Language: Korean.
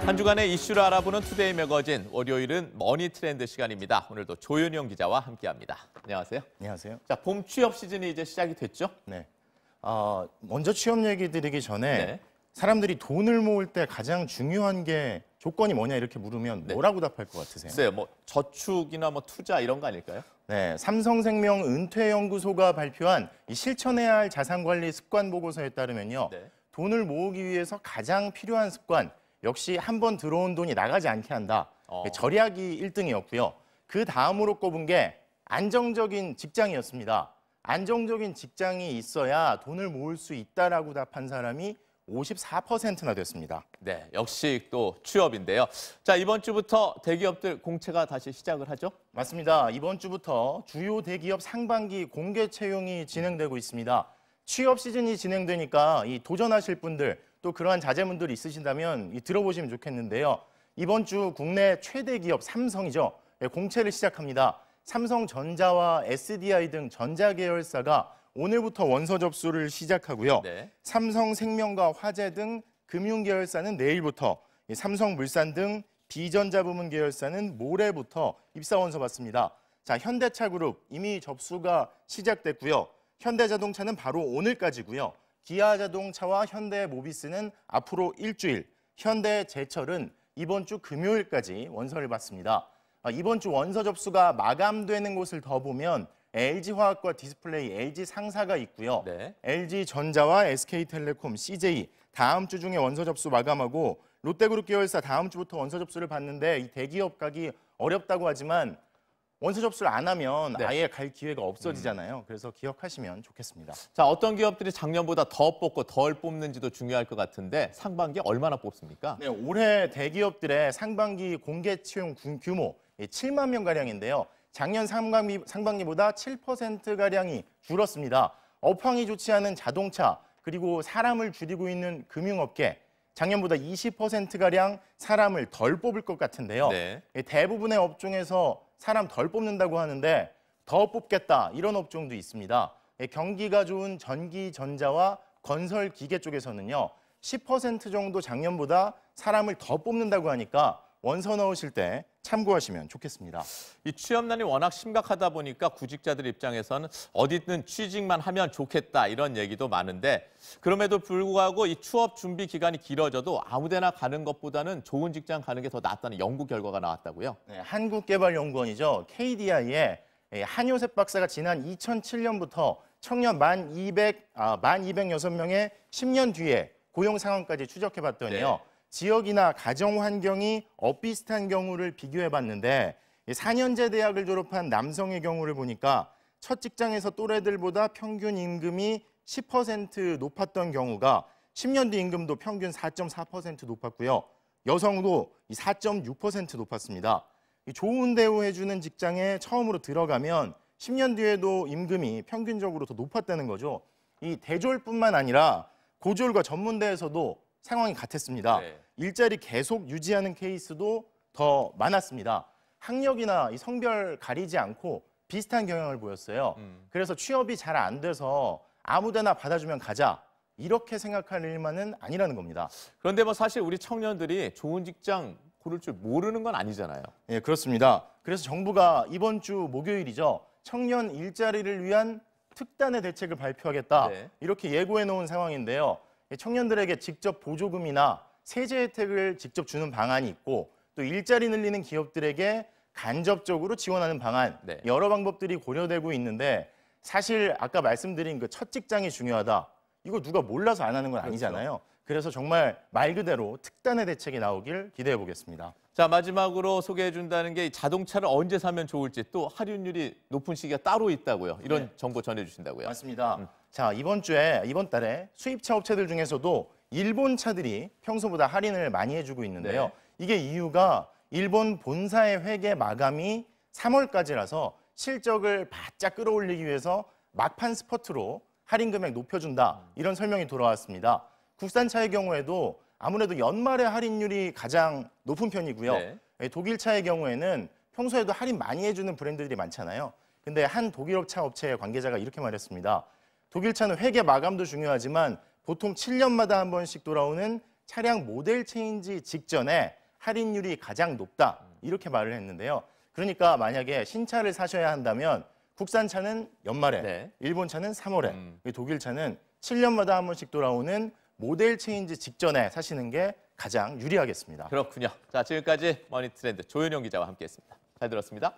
한 주간의 이슈를 알아보는 투데이 매거진, 월요일은 머니 트렌드 시간입니다. 오늘도 조윤영 기자와 함께합니다. 안녕하세요. 안녕하세요. 자, 봄 취업 시즌이 이제 시작이 됐죠? 네. 먼저 취업 얘기 드리기 전에 네. 사람들이 돈을 모을 때 가장 중요한 게 조건이 뭐냐 이렇게 물으면 네. 뭐라고 답할 것 같으세요? 글쎄요, 뭐 저축이나 뭐 투자 이런 거 아닐까요? 네, 삼성생명 은퇴연구소가 발표한 이 실천해야 할 자산관리 습관 보고서에 따르면요. 네. 돈을 모으기 위해서 가장 필요한 습관, 역시 한 번 들어온 돈이 나가지 않게 한다. 절약이 1등이었고요. 그 다음으로 꼽은 게 안정적인 직장이었습니다. 안정적인 직장이 있어야 돈을 모을 수 있다라고 답한 사람이 54%나 됐습니다. 네, 역시 또 취업인데요. 자, 이번 주부터 대기업들 공채가 다시 시작을 하죠? 맞습니다. 이번 주부터 주요 대기업 상반기 공개 채용이 진행되고 있습니다. 취업 시즌이 진행되니까 이 도전하실 분들 또 그러한 자제분들이 있으신다면 들어보시면 좋겠는데요. 이번 주 국내 최대 기업 삼성이죠. 공채를 시작합니다. 삼성전자와 SDI 등 전자계열사가 오늘부터 원서 접수를 시작하고요. 네. 삼성생명과 화재 등 금융계열사는 내일부터, 삼성물산 등 비전자 부문 계열사는 모레부터 입사 원서 받습니다. 자, 현대차그룹 이미 접수가 시작됐고요. 현대자동차는 바로 오늘까지고요. 기아자동차와 현대모비스는 앞으로 일주일, 현대제철은 이번 주 금요일까지 원서를 받습니다. 이번 주 원서 접수가 마감되는 곳을 더 보면 LG화학과 디스플레이, LG상사가 있고요. 네. LG전자와 SK텔레콤, CJ 다음 주 중에 원서 접수 마감하고 롯데그룹 계열사 다음 주부터 원서 접수를 받는데 이 대기업 가기 어렵다고 하지만 원서 접수를 안 하면 네. 아예 갈 기회가 없어지잖아요. 그래서 기억하시면 좋겠습니다. 자, 어떤 기업들이 작년보다 더 뽑고 덜 뽑는지도 중요할 것 같은데 상반기 얼마나 뽑습니까? 네, 올해 대기업들의 상반기 공개 채용 규모 7만 명가량인데요. 작년 상반기보다 7%가량이 줄었습니다. 업황이 좋지 않은 자동차, 그리고 사람을 줄이고 있는 금융업계, 작년보다 20%가량 사람을 덜 뽑을 것 같은데요. 네. 대부분의 업종에서 사람 덜 뽑는다고 하는데 더 뽑겠다 이런 업종도 있습니다. 경기가 좋은 전기, 전자와 건설, 기계 쪽에서는요. 10% 정도 작년보다 사람을 더 뽑는다고 하니까 원서 넣으실 때 참고하시면 좋겠습니다. 이 취업난이 워낙 심각하다 보니까 구직자들 입장에서는 어디든 취직만 하면 좋겠다 이런 얘기도 많은데 그럼에도 불구하고 이 취업 준비 기간이 길어져도 아무데나 가는 것보다는 좋은 직장 가는 게 더 낫다는 연구 결과가 나왔다고요? 네, 한국개발연구원이죠. KDI의 한효셉 박사가 지난 2007년부터 청년 1,206명의 10년 뒤에 고용 상황까지 추적해봤더니요. 네. 지역이나 가정 환경이 엇비슷한 경우를 비교해봤는데 4년제 대학을 졸업한 남성의 경우를 보니까 첫 직장에서 또래들보다 평균 임금이 10% 높았던 경우가 10년 뒤 임금도 평균 4.4% 높았고요. 여성도 4.6% 높았습니다. 좋은 대우해주는 직장에 처음으로 들어가면 10년 뒤에도 임금이 평균적으로 더 높았다는 거죠. 이 대졸뿐만 아니라 고졸과 전문대에서도 상황이 같았습니다. 네. 일자리 계속 유지하는 케이스도 더 많았습니다. 학력이나 이 성별 가리지 않고 비슷한 경향을 보였어요. 그래서 취업이 잘 안 돼서 아무데나 받아주면 가자. 이렇게 생각할 일만은 아니라는 겁니다. 그런데 뭐 사실 우리 청년들이 좋은 직장 고를 줄 모르는 건 아니잖아요. 예, 그렇습니다. 그래서 정부가 이번 주 목요일이죠. 청년 일자리를 위한 특단의 대책을 발표하겠다. 네. 이렇게 예고해 놓은 상황인데요. 청년들에게 직접 보조금이나 세제 혜택을 직접 주는 방안이 있고 또 일자리 늘리는 기업들에게 간접적으로 지원하는 방안 네. 여러 방법들이 고려되고 있는데 사실 아까 말씀드린 그 첫 직장이 중요하다. 이거 누가 몰라서 안 하는 건 아니잖아요. 그래서 정말 말 그대로 특단의 대책이 나오길 기대해 보겠습니다. 자, 마지막으로 소개해 준다는 게 자동차를 언제 사면 좋을지 또 할인율이 높은 시기가 따로 있다고요. 이런 정보 전해 주신다고요. 맞습니다. 자, 이번 달에 수입차 업체들 중에서도 일본 차들이 평소보다 할인을 많이 해주고 있는데요. 네. 이게 이유가 일본 본사의 회계 마감이 3월까지라서 실적을 바짝 끌어올리기 위해서 막판 스퍼트로 할인 금액 높여준다. 이런 설명이 돌아왔습니다. 국산차의 경우에도 아무래도 연말에 할인율이 가장 높은 편이고요. 네. 독일차의 경우에는 평소에도 할인 많이 해주는 브랜드들이 많잖아요. 근데 한 독일차 업체의 관계자가 이렇게 말했습니다. 독일차는 회계 마감도 중요하지만 보통 7년마다 한 번씩 돌아오는 차량 모델 체인지 직전에 할인율이 가장 높다 이렇게 말을 했는데요. 그러니까 만약에 신차를 사셔야 한다면 국산 차는 연말에, 네. 일본 차는 3월에, 독일 차는 7년마다 한 번씩 돌아오는 모델 체인지 직전에 사시는 게 가장 유리하겠습니다. 그렇군요. 자, 지금까지 머니트렌드 조현영 기자와 함께했습니다. 잘 들었습니다.